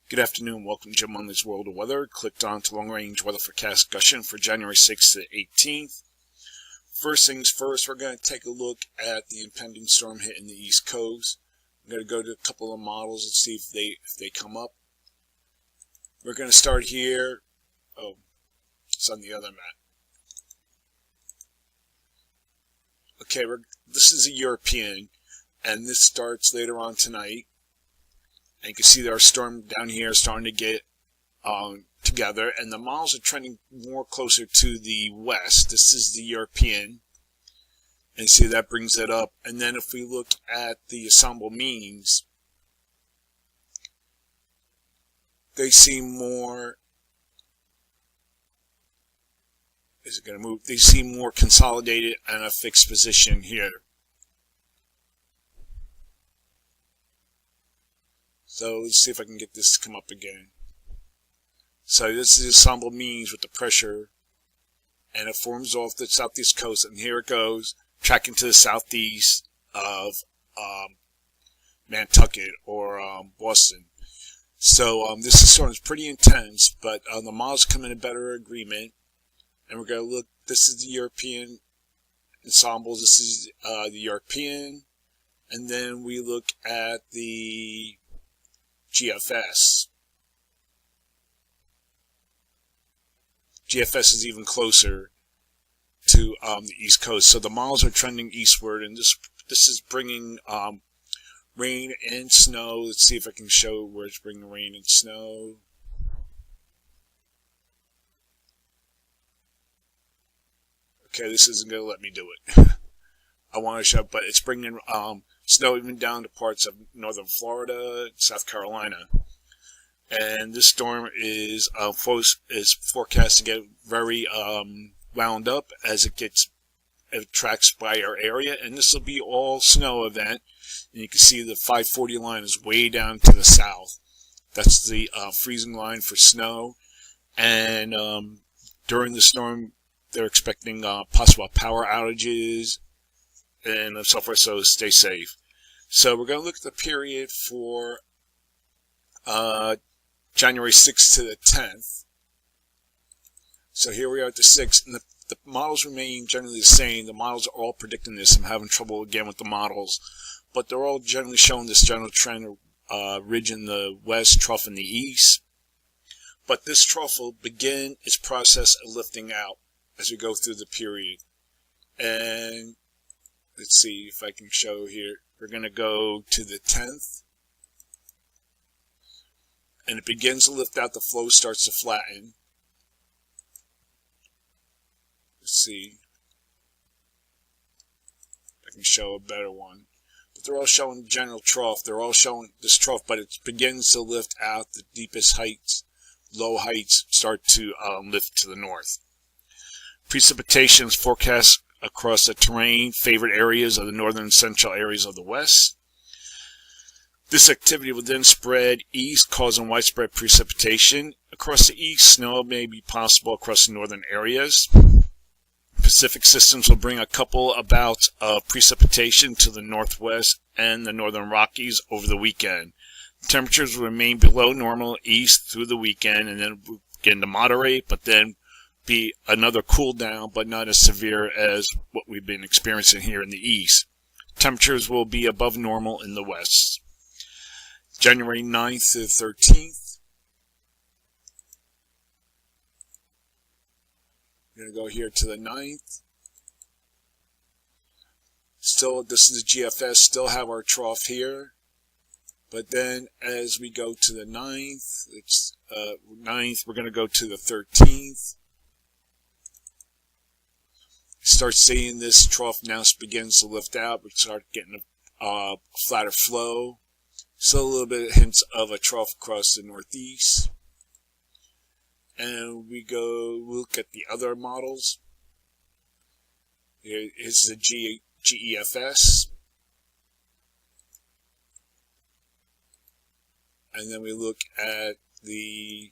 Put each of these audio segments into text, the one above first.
Good afternoon. Welcome to Jim Munley's World of Weather. Clicked on to Long Range Weather Forecast Gushin for January 6th to 18th. First things first, we're going to take a look at the impending storm hitting the East Coast. I'm going to go to a couple of models and see if they come up. We're going to start here. Oh, it's on the other map. Okay, this is a European, and this starts later on tonight. And you can see our storm down here starting to get together, and the models are trending more closer to the west. This is the European, and see that brings it up. And then if we look at the ensemble means, they seem more. Is it going to move? They seem more consolidated and a fixed position here. So let's see if I can get this to come up again. So this is the ensemble means with the pressure, and it forms off the southeast coast, and here it goes, tracking to the southeast of Nantucket or Boston. So this storm is pretty intense, but the models come in a better agreement, and we're going to look. This is the European ensemble. This is the European, and then we look at the GFS. GFS is even closer to the East Coast. So the models are trending eastward, and this is bringing rain and snow. Let's see if I can show where it's bringing rain and snow. Okay, this isn't going to let me do it. I want to show, but it's bringing snow even down to parts of northern Florida, South Carolina. And this storm is forecast to get very wound up as it tracks by our area. And this will be all snow event. And you can see the 540 line is way down to the south. That's the freezing line for snow. And during the storm, they're expecting possible power outages and so forth, so stay safe. So we're going to look at the period for January 6th to the 10th. So here we are at the 6th, and the models remain generally the same. The models are all predicting this. I'm having trouble again with the models, but they're all generally showing this general trend, ridge in the west, trough in the east. But this trough will begin its process of lifting out as we go through the period. And let's see if I can show here. We're going to go to the 10th. And it begins to lift out. The flow starts to flatten. Let's see if I can show a better one. But they're all showing general trough. They're all showing this trough, but it begins to lift out. The deepest heights, low heights, start to lift to the north. Precipitation is forecast across the terrain, favored areas of the northern and central areas of the west. This activity will then spread east, causing widespread precipitation. Across the east, snow may be possible across the northern areas. Pacific systems will bring a couple of bouts of precipitation to the northwest and the northern Rockies over the weekend. Temperatures will remain below normal east through the weekend and then begin to moderate, but then be another cool down, but not as severe as what we've been experiencing here in the east. Temperatures will be above normal in the west. January 9th to 13th. We're going to go here to the 9th. Still, this is the GFS, still have our trough here. But then as we go to the 9th, it's 9th, we're going to go to the 13th. Start seeing this trough now begins to lift out. We start getting a flatter flow. Still a little bit of hints of a trough across the northeast. And we go look at the other models. Here is the GEFS. And then we look at the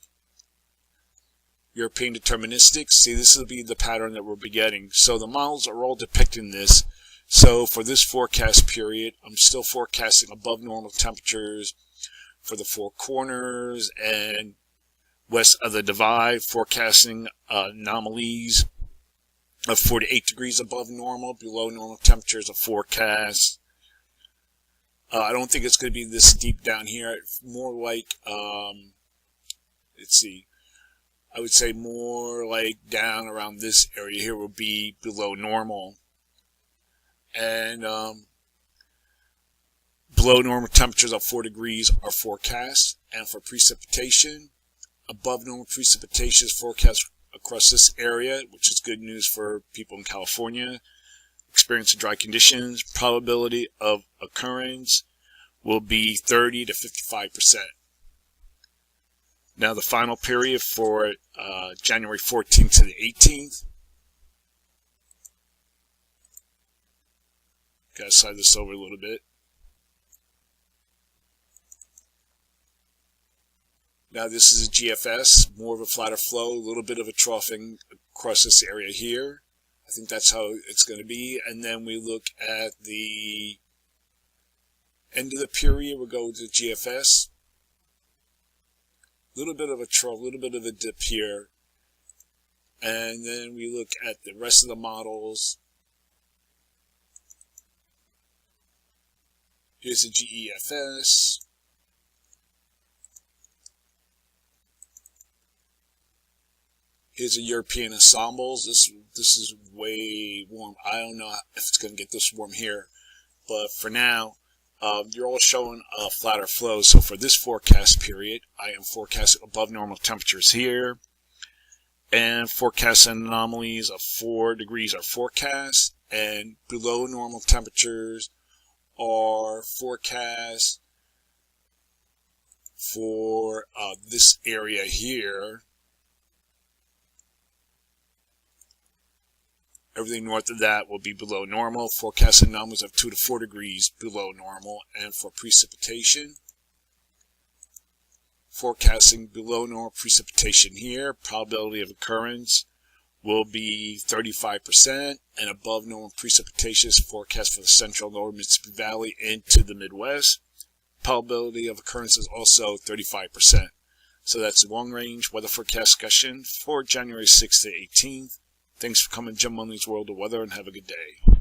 European deterministics. See, this will be the pattern that we'll be getting. So the models are all depicting this. So for this forecast period, I'm still forecasting above normal temperatures for the Four Corners and west of the Divide, forecasting anomalies of 4 to 8 degrees above normal. Below normal temperatures are forecast. I don't think it's going to be this deep down here. More like, let's see, I would say more like down around this area here will be below normal. And below normal temperatures of 4 degrees are forecast. And for precipitation, above normal precipitation is forecast across this area, which is good news for people in California. Experiencing dry conditions, probability of occurrence will be 30 to 55%. Now the final period for January 14th to the 18th. Gotta slide this over a little bit. Now this is a GFS, more of a flatter flow, a little bit of a troughing across this area here. I think that's how it's going to be. And then we look at the end of the period, we'll go to GFS. A little bit of a trough, a little bit of a dip here. And then we look at the rest of the models. Here's a GEFS. Here's a European ensembles. This is way warm. I don't know if it's going to get this warm here. But for now, you're all showing a flatter flow. So for this forecast period, I am forecasting above normal temperatures here. And forecast anomalies of 4 degrees are forecast. And below normal temperatures are forecast for this area here. Everything north of that will be below normal. Forecast anomalies of 2 to 4 degrees below normal. And for precipitation, forecasting below normal precipitation here. Probability of occurrence will be 35%. And above normal precipitation is forecast for the central lower Mississippi Valley into the Midwest. Probability of occurrence is also 35%. So that's the long range weather forecast discussion for January 6th to 18th. Thanks for coming to Jim Munley's World of Weather, and have a good day.